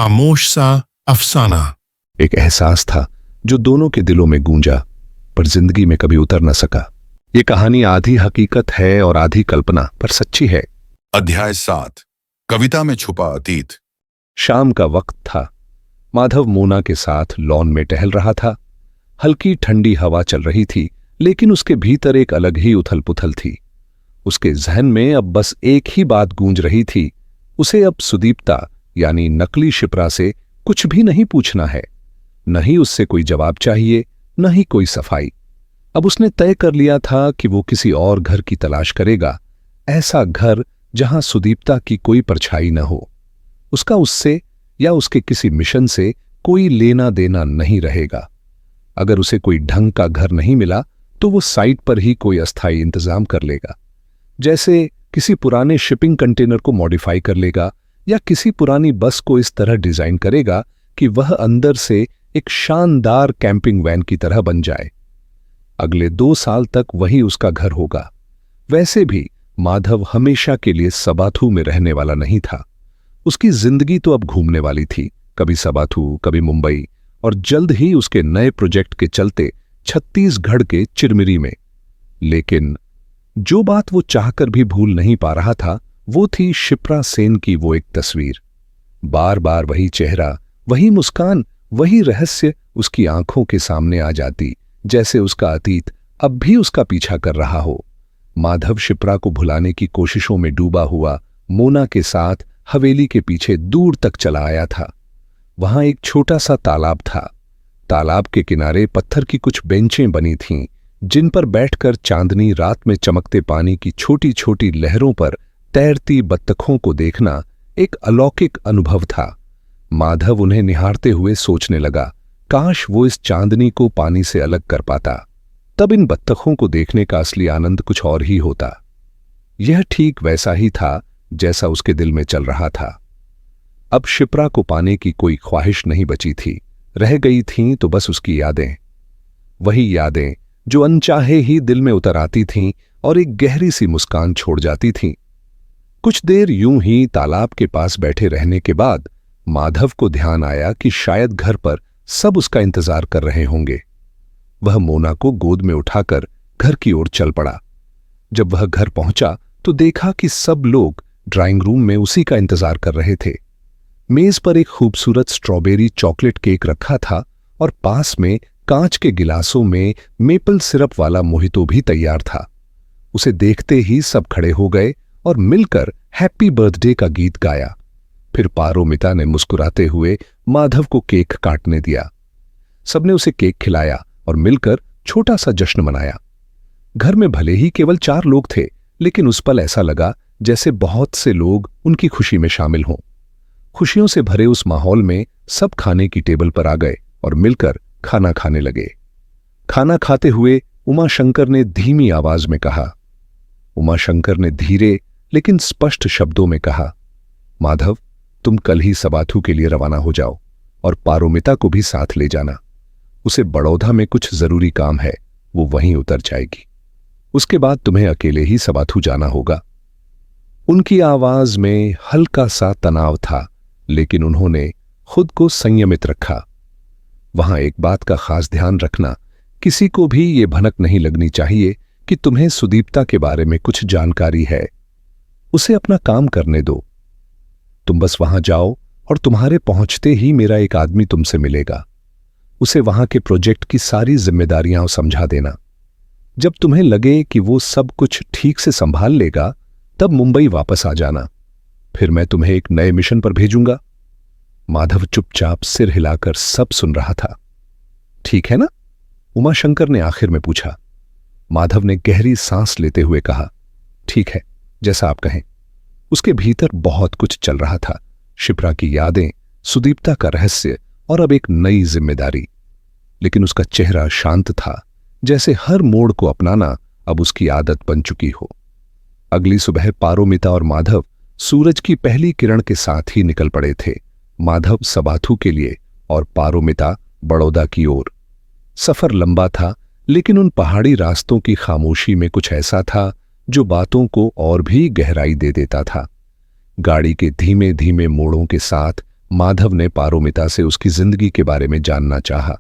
खामोश सा अफसाना। एक एहसास था जो दोनों के दिलों में गूंजा, पर जिंदगी में कभी उतर न सका। ये कहानी आधी हकीकत है और आधी कल्पना, पर सच्ची है। अध्याय 7, कविता में छुपा अतीत। शाम का वक्त था। माधव मोना के साथ लॉन में टहल रहा था। हल्की ठंडी हवा चल रही थी, लेकिन उसके भीतर एक अलग ही उथल पुथल थी। उसके जहन में अब बस एक ही बात गूंज रही थी, उसे अब सुदीप्ता यानी नकली शिप्रा से कुछ भी नहीं पूछना है। न ही उससे कोई जवाब चाहिए, न ही कोई सफाई। अब उसने तय कर लिया था कि वो किसी और घर की तलाश करेगा, ऐसा घर जहां सुदीप्ता की कोई परछाई न हो। उसका उससे या उसके किसी मिशन से कोई लेना देना नहीं रहेगा। अगर उसे कोई ढंग का घर नहीं मिला तो वो साइट पर ही कोई अस्थायी इंतजाम कर लेगा, जैसे किसी पुराने शिपिंग कंटेनर को मॉडिफाई कर लेगा या किसी पुरानी बस को इस तरह डिजाइन करेगा कि वह अंदर से एक शानदार कैंपिंग वैन की तरह बन जाए। अगले 2 साल तक वही उसका घर होगा। वैसे भी माधव हमेशा के लिए सबाथू में रहने वाला नहीं था। उसकी जिंदगी तो अब घूमने वाली थी, कभी सबाथू, कभी मुंबई, और जल्द ही उसके नए प्रोजेक्ट के चलते छत्तीसगढ़ के चिरमिरी में। लेकिन जो बात वो चाहकर भी भूल नहीं पा रहा था, वो थी शिप्रा सेन की वो एक तस्वीर। बार बार वही चेहरा, वही मुस्कान, वही रहस्य उसकी आंखों के सामने आ जाती, जैसे उसका अतीत अब भी उसका पीछा कर रहा हो। माधव शिप्रा को भुलाने की कोशिशों में डूबा हुआ मोना के साथ हवेली के पीछे दूर तक चला आया था। वहां एक छोटा सा तालाब था। तालाब के किनारे पत्थर की कुछ बेंचें बनी थीं, जिन पर बैठकर चांदनी रात में चमकते पानी की छोटी छोटी लहरों पर तैरती बत्तखों को देखना एक अलौकिक अनुभव था। माधव उन्हें निहारते हुए सोचने लगा, काश वो इस चांदनी को पानी से अलग कर पाता, तब इन बत्तखों को देखने का असली आनंद कुछ और ही होता। यह ठीक वैसा ही था जैसा उसके दिल में चल रहा था। अब शिप्रा को पाने की कोई ख्वाहिश नहीं बची थी, रह गई थीं तो बस उसकी यादें। वही यादें जो अनचाहे ही दिल में उतर आती थीं और एक गहरी सी मुस्कान छोड़ जाती थीं। कुछ देर यूं ही तालाब के पास बैठे रहने के बाद माधव को ध्यान आया कि शायद घर पर सब उसका इंतजार कर रहे होंगे। वह मोना को गोद में उठाकर घर की ओर चल पड़ा। जब वह घर पहुंचा तो देखा कि सब लोग ड्राइंग रूम में उसी का इंतजार कर रहे थे। मेज पर एक खूबसूरत स्ट्रॉबेरी चॉकलेट केक रखा था और पास में कांच के गिलासों में मेपल सिरप वाला मोहितो भी तैयार था। उसे देखते ही सब खड़े हो गए और मिलकर हैप्पी बर्थडे का गीत गाया। फिर पारोमिता ने मुस्कुराते हुए माधव को केक काटने दिया। सबने उसे केक खिलाया और मिलकर छोटा सा जश्न मनाया। घर में भले ही केवल 4 लोग थे, लेकिन उस पल ऐसा लगा जैसे बहुत से लोग उनकी खुशी में शामिल हों। खुशियों से भरे उस माहौल में सब खाने की टेबल पर आ गए और मिलकर खाना खाने लगे। खाना खाते हुए उमाशंकर ने धीमी आवाज में कहा। उमाशंकर ने धीरे लेकिन स्पष्ट शब्दों में कहा, माधव, तुम कल ही सबाथू के लिए रवाना हो जाओ और पारोमिता को भी साथ ले जाना। उसे बड़ौदा में कुछ जरूरी काम है, वो वहीं उतर जाएगी। उसके बाद तुम्हें अकेले ही सबाथू जाना होगा। उनकी आवाज में हल्का सा तनाव था, लेकिन उन्होंने खुद को संयमित रखा। वहां एक बात का खास ध्यान रखना, किसी को भी ये भनक नहीं लगनी चाहिए कि तुम्हें सुदीप्ता के बारे में कुछ जानकारी है। उसे अपना काम करने दो। तुम बस वहां जाओ और तुम्हारे पहुंचते ही मेरा एक आदमी तुमसे मिलेगा। उसे वहां के प्रोजेक्ट की सारी जिम्मेदारियां समझा देना। जब तुम्हें लगे कि वो सब कुछ ठीक से संभाल लेगा, तब मुंबई वापस आ जाना। फिर मैं तुम्हें एक नए मिशन पर भेजूंगा। माधव चुपचाप सिर हिलाकर सब सुन रहा था। ठीक है ना? उमाशंकर ने आखिर में पूछा। माधव ने गहरी सांस लेते हुए कहा, ठीक है, जैसा आप कहें। उसके भीतर बहुत कुछ चल रहा था, शिप्रा की यादें, सुदीप्ता का रहस्य और अब एक नई जिम्मेदारी। लेकिन उसका चेहरा शांत था, जैसे हर मोड़ को अपनाना अब उसकी आदत बन चुकी हो। अगली सुबह पारोमिता और माधव सूरज की पहली किरण के साथ ही निकल पड़े थे। माधव सबाथू के लिए और पारोमिता बड़ौदा की ओर। सफर लंबा था, लेकिन उन पहाड़ी रास्तों की खामोशी में कुछ ऐसा था जो बातों को और भी गहराई दे देता था। गाड़ी के धीमे धीमे मोड़ों के साथ माधव ने पारोमिता से उसकी जिंदगी के बारे में जानना चाहा।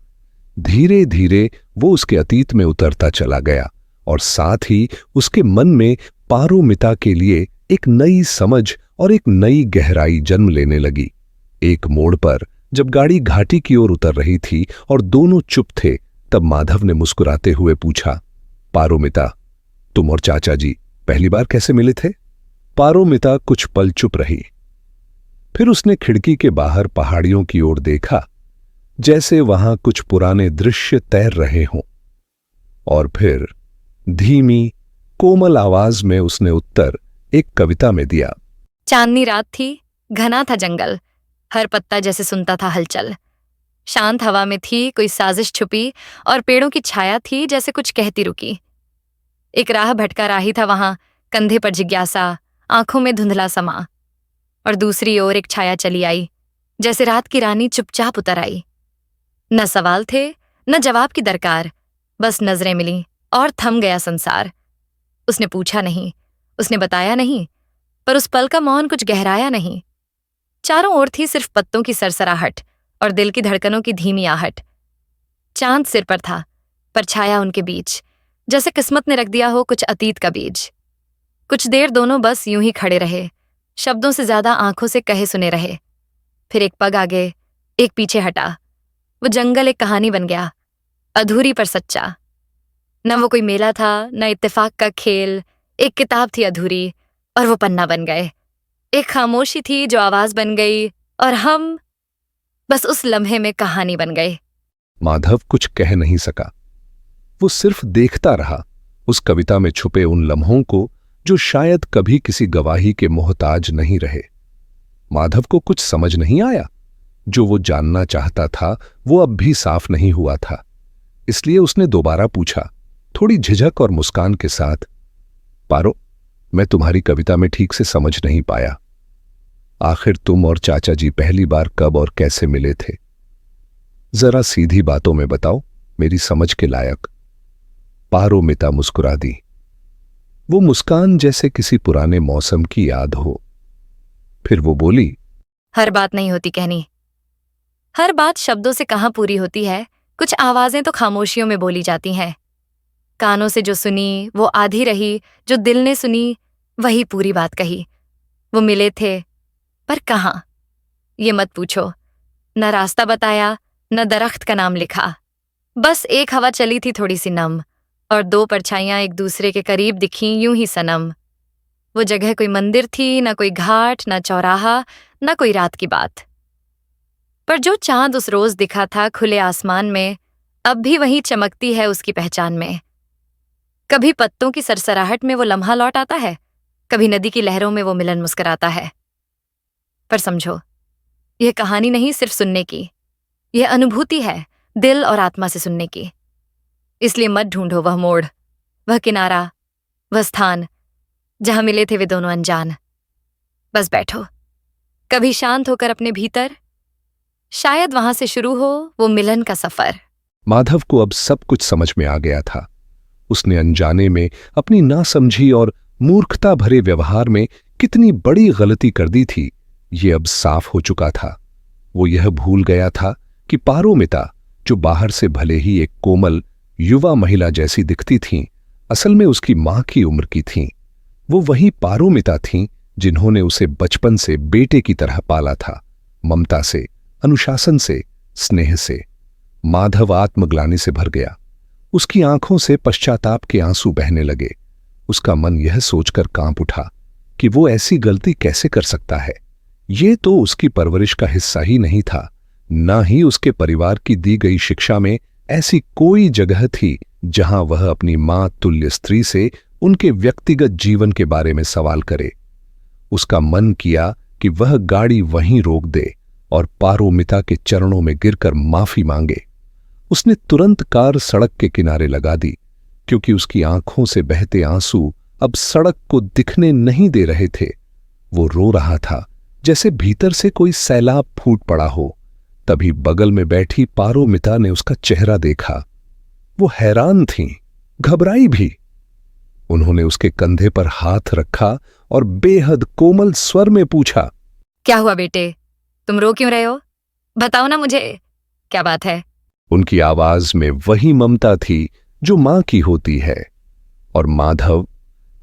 धीरे धीरे वो उसके अतीत में उतरता चला गया और साथ ही उसके मन में पारोमिता के लिए एक नई समझ और एक नई गहराई जन्म लेने लगी। एक मोड़ पर जब गाड़ी घाटी की ओर उतर रही थी और दोनों चुप थे, तब माधव ने मुस्कुराते हुए पूछा, पारोमिता, तुम और चाचा जी पहली बार कैसे मिले थे? पारोमिता कुछ पल चुप रही। फिर उसने खिड़की के बाहर पहाड़ियों की ओर देखा, जैसे वहां कुछ पुराने दृश्य तैर रहे हों। और फिर धीमी कोमल आवाज में उसने उत्तर एक कविता में दिया। चांदनी रात थी, घना था जंगल, हर पत्ता जैसे सुनता था हलचल। शांत हवा में थी कोई साजिश छुपी और पेड़ों की छाया थी जैसे कुछ कहती रुकी। एक राह भटका राही था वहां, कंधे पर जिज्ञासा, आंखों में धुंधला समा। और दूसरी ओर एक छाया चली आई, जैसे रात की रानी चुपचाप उतर आई। न सवाल थे न जवाब की दरकार, बस नजरें मिली और थम गया संसार। उसने पूछा नहीं, उसने बताया नहीं, पर उस पल का मौन कुछ गहराया नहीं। चारों ओर थी सिर्फ पत्तों की सरसराहट और दिल की धड़कनों की धीमी आहट। चांद सिर पर था, पर छाया उनके बीच, जैसे किस्मत ने रख दिया हो कुछ अतीत का बीज। कुछ देर दोनों बस यूं ही खड़े रहे, शब्दों से ज्यादा आंखों से कहे सुने रहे। फिर एक पग आगे, एक पीछे हटा। वो जंगल एक कहानी बन गया, अधूरी पर सच्चा। न वो कोई मेला था, न इत्तेफाक का खेल। एक किताब थी अधूरी और वो पन्ना बन गए। एक खामोशी थी जो आवाज बन गई और हम बस उस लम्हे में कहानी बन गए। माधव कुछ कह नहीं सका। वो सिर्फ देखता रहा, उस कविता में छुपे उन लम्हों को जो शायद कभी किसी गवाही के मोहताज नहीं रहे। माधव को कुछ समझ नहीं आया। जो वो जानना चाहता था वो अब भी साफ नहीं हुआ था। इसलिए उसने दोबारा पूछा, थोड़ी झिझक और मुस्कान के साथ, पारो, मैं तुम्हारी कविता में ठीक से समझ नहीं पाया। आखिर तुम और चाचा जी पहली बार कब और कैसे मिले थे? जरा सीधी बातों में बताओ, मेरी समझ के लायक। पारोमिता मुस्कुरा दी। वो मुस्कान जैसे किसी पुराने मौसम की याद हो। फिर वो बोली, हर बात नहीं होती कहनी। हर बात शब्दों से कहाँ पूरी होती है। कुछ आवाजें तो खामोशियों में बोली जाती हैं। कानों से जो सुनी वो आधी रही, जो दिल ने सुनी वही पूरी बात कही। वो मिले थे, पर कहाँ ये मत पूछो। न रास्ता बताया, न दरख्त का नाम लिखा। बस एक हवा चली थी थोड़ी सी नम, और दो परछाइयां एक दूसरे के करीब दिखीं यूं ही सनम। वो जगह कोई मंदिर थी, न कोई घाट, न चौराहा, न कोई रात की बात। पर जो चांद उस रोज दिखा था खुले आसमान में, अब भी वहीं चमकती है उसकी पहचान में। कभी पत्तों की सरसराहट में वो लम्हा लौट आता है, कभी नदी की लहरों में वो मिलन मुस्कुराता है। पर समझो, यह कहानी नहीं सिर्फ सुनने की, यह अनुभूति है दिल और आत्मा से सुनने की। इसलिए मत ढूंढो वह मोड़, वह किनारा, वह स्थान जहां मिले थे वे दोनों अनजान। बस बैठो, कभी शांत होकर अपने भीतर, शायद वहां से शुरू हो वो मिलन का सफर। माधव को अब सब कुछ समझ में आ गया था। उसने अनजाने में अपनी नासमझी और मूर्खता भरे व्यवहार में कितनी बड़ी गलती कर दी थी, ये अब साफ हो चुका था। वो यह भूल गया था कि पारोमिता, जो बाहर से भले ही एक कोमल युवा महिला जैसी दिखती थीं, असल में उसकी मां की उम्र की थीं। वो वही पारोमिता थीं जिन्होंने उसे बचपन से बेटे की तरह पाला था, ममता से, अनुशासन से, स्नेह से। माधव आत्मग्लानि से भर गया। उसकी आंखों से पश्चाताप के आंसू बहने लगे। उसका मन यह सोचकर कांप उठा कि वो ऐसी गलती कैसे कर सकता है। ये तो उसकी परवरिश का हिस्सा ही नहीं था, न ही उसके परिवार की दी गई शिक्षा में ऐसी कोई जगह थी जहां वह अपनी मां तुल्य स्त्री से उनके व्यक्तिगत जीवन के बारे में सवाल करे। उसका मन किया कि वह गाड़ी वहीं रोक दे और पारोमिता के चरणों में गिरकर माफी मांगे। उसने तुरंत कार सड़क के किनारे लगा दी, क्योंकि उसकी आंखों से बहते आंसू अब सड़क को दिखने नहीं दे रहे थे। वो रो रहा था जैसे भीतर से कोई सैलाब फूट पड़ा हो। तभी बगल में बैठी पारोमिता ने उसका चेहरा देखा। वो हैरान थीं, घबराई भी। उन्होंने उसके कंधे पर हाथ रखा और बेहद कोमल स्वर में पूछा, क्या हुआ बेटे, तुम रो क्यों रहे हो? बताओ ना मुझे, क्या बात है? उनकी आवाज में वही ममता थी जो मां की होती है, और माधव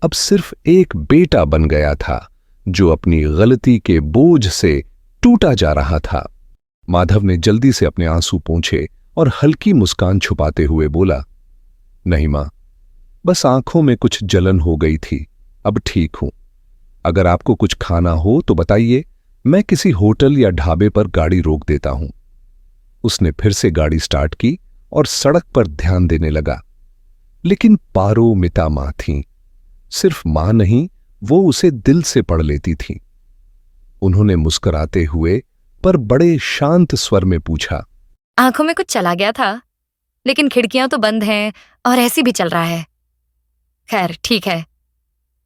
अब सिर्फ एक बेटा बन गया था जो अपनी गलती के बोझ से टूटा जा रहा था। माधव ने जल्दी से अपने आंसू पोंछे और हल्की मुस्कान छुपाते हुए बोला, नहीं मां, बस आंखों में कुछ जलन हो गई थी, अब ठीक हूं। अगर आपको कुछ खाना हो तो बताइए, मैं किसी होटल या ढाबे पर गाड़ी रोक देता हूं। उसने फिर से गाड़ी स्टार्ट की और सड़क पर ध्यान देने लगा। लेकिन पारोमिता मां थीं। सिर्फ मां नहीं, वो उसे दिल से पढ़ लेती थीं। उन्होंने मुस्कुराते हुए पर बड़े शांत स्वर में पूछा, आंखों में कुछ चला गया था, लेकिन खिड़कियां तो बंद हैं और ऐसी भी चल रहा है। खैर ठीक है,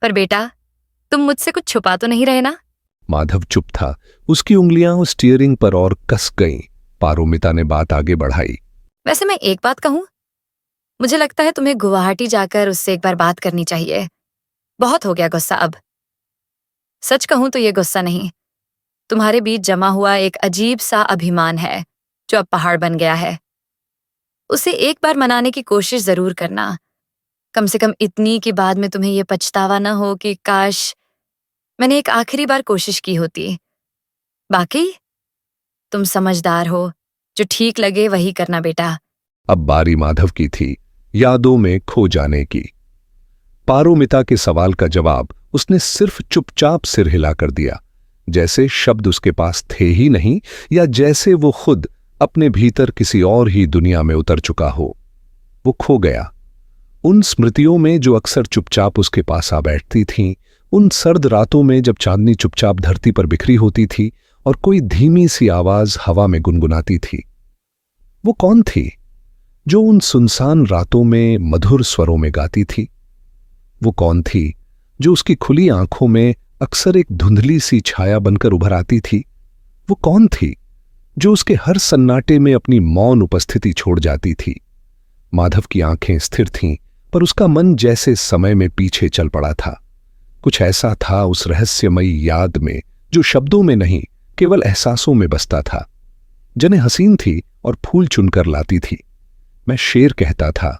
पर बेटा तुम मुझसे कुछ छुपा तो नहीं रहे ना? माधव चुप था। उसकी उंगलियां स्टीयरिंग पर और कस गईं। पारोमिता ने बात आगे बढ़ाई, वैसे मैं एक बात कहूं, मुझे लगता है तुम्हें गुवाहाटी जाकर उससे एक बार बात करनी चाहिए। बहुत हो गया गुस्सा अब। सच कहूं तो ये गुस्सा नहीं, तुम्हारे बीच जमा हुआ एक अजीब सा अभिमान है जो अब पहाड़ बन गया है। उसे एक बार मनाने की कोशिश जरूर करना, कम से कम इतनी कि बाद में तुम्हें यह पछतावा न हो कि काश मैंने एक आखिरी बार कोशिश की होती। बाकी तुम समझदार हो, जो ठीक लगे वही करना बेटा। अब बारी माधव की थी यादों में खो जाने की। पारोमिता के सवाल का जवाब उसने सिर्फ चुपचाप सिर हिलाकर दिया, जैसे शब्द उसके पास थे ही नहीं, या जैसे वो खुद अपने भीतर किसी और ही दुनिया में उतर चुका हो। वो खो गया उन स्मृतियों में जो अक्सर चुपचाप उसके पास आ बैठती थीं, उन सर्द रातों में जब चांदनी चुपचाप धरती पर बिखरी होती थी और कोई धीमी सी आवाज हवा में गुनगुनाती थी। वो कौन थी जो उन सुनसान रातों में मधुर स्वरों में गाती थी? वो कौन थी जो उसकी खुली आंखों में अक्सर एक धुंधली सी छाया बनकर उभर आती थी? वो कौन थी जो उसके हर सन्नाटे में अपनी मौन उपस्थिति छोड़ जाती थी? माधव की आंखें स्थिर थीं, पर उसका मन जैसे समय में पीछे चल पड़ा था। कुछ ऐसा था उस रहस्यमयी याद में जो शब्दों में नहीं, केवल एहसासों में बसता था। जने हसीन थी और फूल चुनकर लाती थी। मैं शेर कहता था,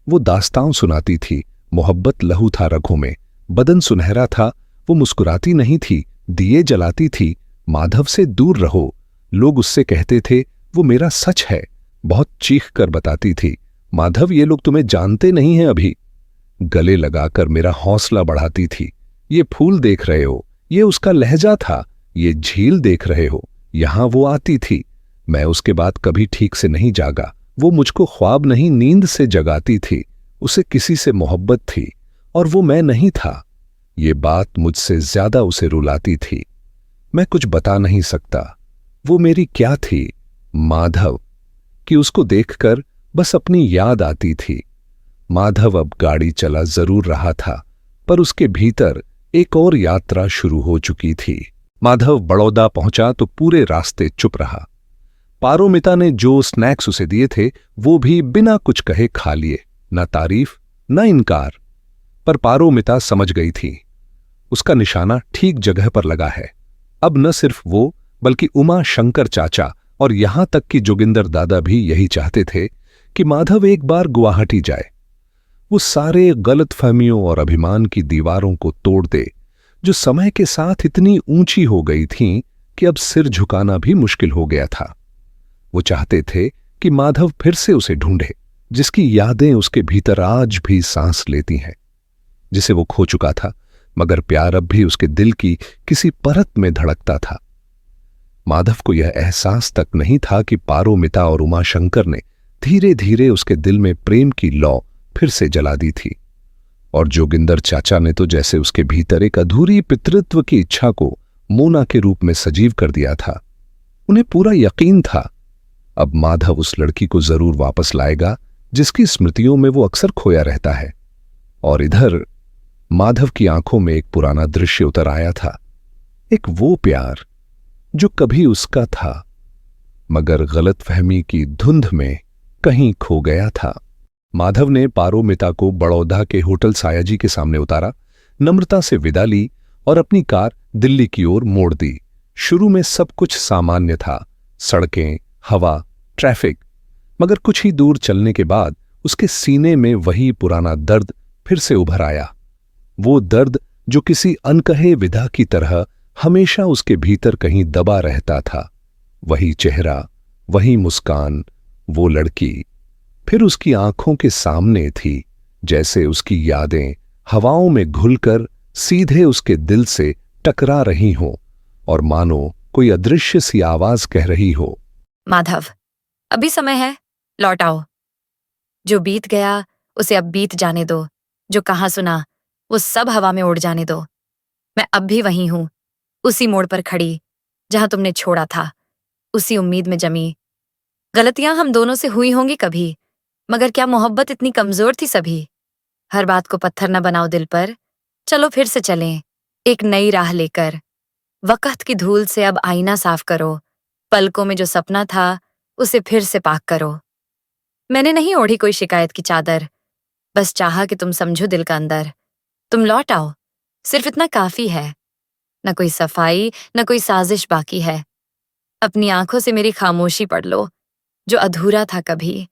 वो दास्तां सुनाती थी। मोहब्बत लहू था रगों में, बदन सुनहरा था, वो मुस्कुराती नहीं थी, दिए जलाती थी। माधव से दूर रहो, लोग उससे कहते थे, वो मेरा सच है। बहुत चीख कर बताती थी, माधव ये लोग तुम्हें जानते नहीं हैं अभी। गले लगाकर मेरा हौसला बढ़ाती थी, ये फूल देख रहे हो, ये उसका लहजा था, ये झील देख रहे हो, यहां वो आती थी। मैं उसके बाद कभी ठीक से नहीं जागा। वो मुझको ख्वाब नहीं नींद से जगाती थी। उसे किसी से मोहब्बत थी और वो मैं नहीं था। ये बात मुझसे ज्यादा उसे रुलाती थी। मैं कुछ बता नहीं सकता वो मेरी क्या थी, माधव, कि उसको देखकर बस अपनी याद आती थी। माधव अब गाड़ी चला जरूर रहा था, पर उसके भीतर एक और यात्रा शुरू हो चुकी थी। माधव बड़ौदा पहुंचा तो पूरे रास्ते चुप रहा। पारोमिता ने जो स्नैक्स उसे दिए थे वो भी बिना कुछ कहे खा लिए, न तारीफ न इनकार। पर पारोमिता समझ गई थी, उसका निशाना ठीक जगह पर लगा है। अब न सिर्फ वो बल्कि उमा शंकर चाचा और यहां तक कि जोगिंदर दादा भी यही चाहते थे कि माधव एक बार गुवाहाटी जाए। वो सारे गलतफहमियों और अभिमान की दीवारों को तोड़ दे जो समय के साथ इतनी ऊंची हो गई थीं कि अब सिर झुकाना भी मुश्किल हो गया था। वो चाहते थे कि माधव फिर से उसे ढूंढे, जिसकी यादें उसके भीतर आज भी सांस लेती हैं, जिसे वो खो चुका था, मगर प्यार अब भी उसके दिल की किसी परत में धड़कता था। माधव को यह एहसास तक नहीं था कि पारोमिता और उमाशंकर ने धीरे धीरे उसके दिल में प्रेम की लौ फिर से जला दी थी। और जोगिंदर चाचा ने तो जैसे उसके भीतर एक अधूरी पितृत्व की इच्छा को मोना के रूप में सजीव कर दिया था। उन्हें पूरा यकीन था अब माधव उस लड़की को जरूर वापस लाएगा जिसकी स्मृतियों में वो अक्सर खोया रहता है। और इधर माधव की आंखों में एक पुराना दृश्य उतर आया था, एक वो प्यार जो कभी उसका था मगर गलतफहमी की धुंध में कहीं खो गया था। माधव ने पारोमिता को बड़ौदा के होटल सायाजी के सामने उतारा, नम्रता से विदा ली और अपनी कार दिल्ली की ओर मोड़ दी। शुरू में सब कुछ सामान्य था, सड़कें, हवा, ट्रैफिक, मगर कुछ ही दूर चलने के बाद उसके सीने में वही पुराना दर्द फिर से उभर आया। वो दर्द जो किसी अनकहे विधा की तरह हमेशा उसके भीतर कहीं दबा रहता था। वही चेहरा, वही मुस्कान, वो लड़की फिर उसकी आंखों के सामने थी, जैसे उसकी यादें हवाओं में घुलकर सीधे उसके दिल से टकरा रही हों और मानो कोई अदृश्य सी आवाज कह रही हो, माधव, अभी समय है, लौट आओ। जो बीत गया उसे अब बीत जाने दो। जो कहा सुना वो सब हवा में उड़ जाने दो। मैं अब भी वहीं हूं, उसी मोड़ पर खड़ी जहां तुमने छोड़ा था, उसी उम्मीद में जमी। गलतियां हम दोनों से हुई होंगी कभी, मगर क्या मोहब्बत इतनी कमजोर थी सभी? हर बात को पत्थर न बनाओ दिल पर, चलो फिर से चलें एक नई राह लेकर। वक्त की धूल से अब आईना साफ करो, पलकों में जो सपना था उसे फिर से पाक करो। मैंने नहीं ओढ़ी कोई शिकायत की चादर, बस चाहा कि तुम समझो दिल का अंदर। तुम लौट आओ, सिर्फ इतना काफी है। न कोई सफाई, न कोई साजिश बाकी है। अपनी आंखों से मेरी खामोशी पढ़ लो, जो अधूरा था कभी,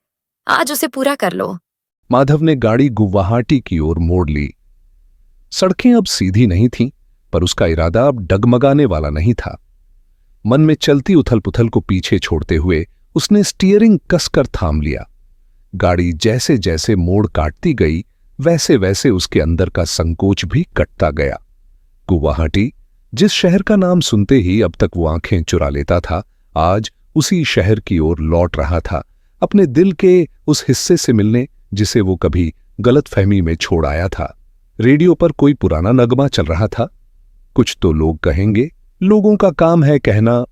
आज उसे पूरा कर लो। माधव ने गाड़ी गुवाहाटी की ओर मोड़ ली। सड़कें अब सीधी नहीं थीं, पर उसका इरादा अब डगमगाने वाला नहीं था। मन में चलती उथल पुथल को पीछे छोड़ते हुए उसने स्टीयरिंग कसकर थाम लिया। गाड़ी जैसे जैसे मोड़ काटती गई, वैसे वैसे उसके अंदर का संकोच भी कटता गया। गुवाहाटी, जिस शहर का नाम सुनते ही अब तक वो आंखें चुरा लेता था, आज उसी शहर की ओर लौट रहा था, अपने दिल के उस हिस्से से मिलने जिसे वो कभी गलतफहमी में छोड़ आया था। रेडियो पर कोई पुराना नगमा चल रहा था, कुछ तो लोग कहेंगे, लोगों का काम है कहना,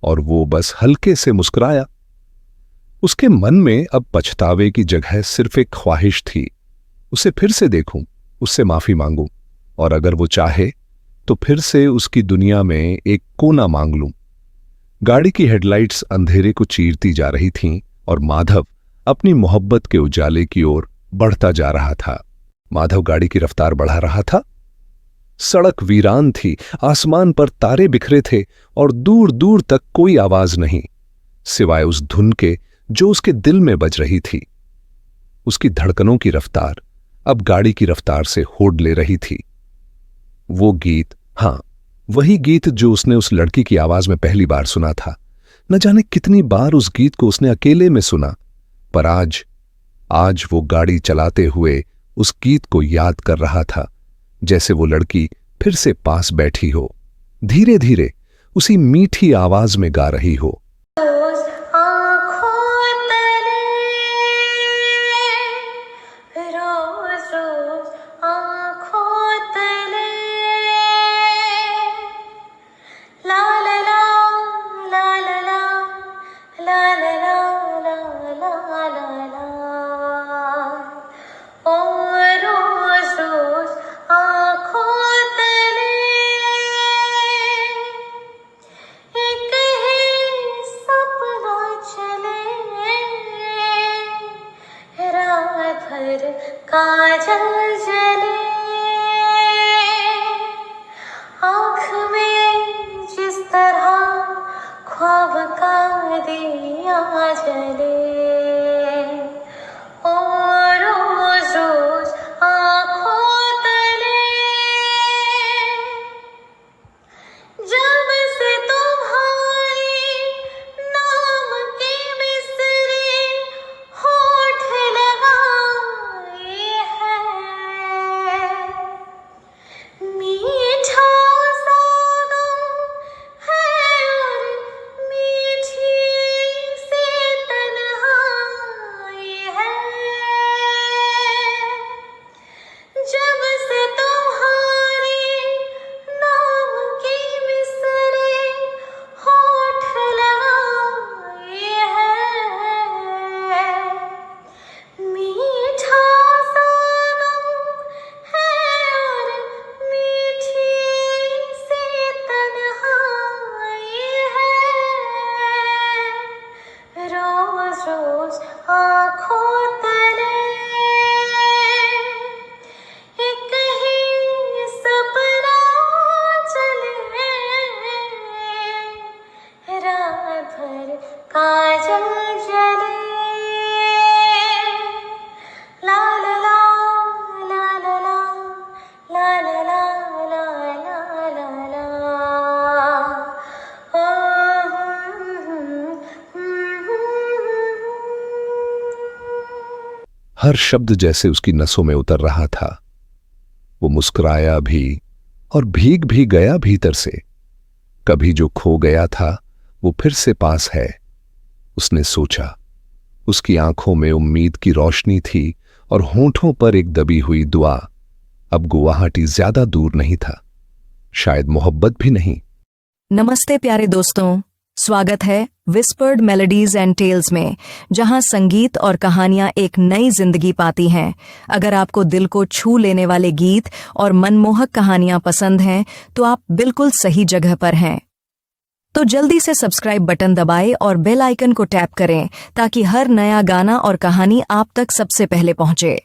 और वो बस हल्के से मुस्कुराया। उसके मन में अब पछतावे की जगह सिर्फ एक ख्वाहिश थी, उसे फिर से देखूं, उससे माफी मांगूं, और अगर वो चाहे तो फिर से उसकी दुनिया में एक कोना मांग लूं। गाड़ी की हेडलाइट्स अंधेरे को चीरती जा रही थीं और माधव अपनी मोहब्बत के उजाले की ओर बढ़ता जा रहा था। माधव गाड़ी की रफ्तार बढ़ा रहा था। सड़क वीरान थी, आसमान पर तारे बिखरे थे और दूर दूर तक कोई आवाज नहीं, सिवाय उस धुन के जो उसके दिल में बज रही थी। उसकी धड़कनों की रफ्तार अब गाड़ी की रफ्तार से होड़ ले रही थी। वो गीत, हां, वही गीत जो उसने उस लड़की की आवाज में पहली बार सुना था। न जाने कितनी बार उस गीत को उसने अकेले में सुना, पर आज वो गाड़ी चलाते हुए उस गीत को याद कर रहा था, जैसे वो लड़की फिर से पास बैठी हो, धीरे धीरे उसी मीठी आवाज में गा रही हो। काजल जले आँख में, जिस तरह ख्वाब का दिया जले, ओ रोज रोज आँखों तले, जब से तुम्हारी नाम की मिसरी होठ लगाई है, मीठा सा गम है और मीठी सी तन्हाई है, जब से तुम्हारी नाम की मिसरी होठ लगाई है, मीठा सा गम है और मीठी सी तन्हाई है, रोज रोज आँखों तले एक ही सपना चले, काजल जले ला ला ला ला ला ला ला ला ला ला ला ला ओ हर शब्द जैसे उसकी नसों में उतर रहा था। वो मुस्कुराया भी और भीग भी गया भीतर से। कभी जो खो गया था वो फिर से पास है, उसने सोचा। उसकी आंखों में उम्मीद की रोशनी थी और होंठों पर एक दबी हुई दुआ। अब गुवाहाटी ज्यादा दूर नहीं था, शायद मोहब्बत भी नहीं। नमस्ते प्यारे दोस्तों, स्वागत है विस्पर्ड मेलोडीज एंड टेल्स में, जहां संगीत और कहानियां एक नई जिंदगी पाती हैं। अगर आपको दिल को छू लेने वाले गीत और मनमोहक कहानियां पसंद हैं तो आप बिल्कुल सही जगह पर हैं। तो जल्दी से सब्सक्राइब बटन दबाएं और बेल आइकन को टैप करें ताकि हर नया गाना और कहानी आप तक सबसे पहले पहुंचे।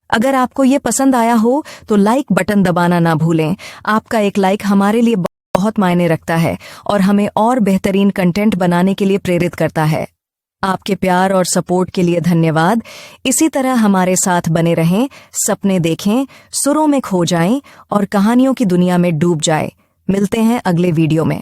अगर आपको ये पसंद आया हो तो लाइक बटन दबाना ना भूलें। आपका एक लाइक हमारे लिए बहुत मायने रखता है और हमें और बेहतरीन कंटेंट बनाने के लिए प्रेरित करता है। आपके प्यार और सपोर्ट के लिए धन्यवाद। इसी तरह हमारे साथ बने रहें, सपने देखें, सुरों में खो जाएं और कहानियों की दुनिया में डूब जाएं। मिलते हैं अगले वीडियो में।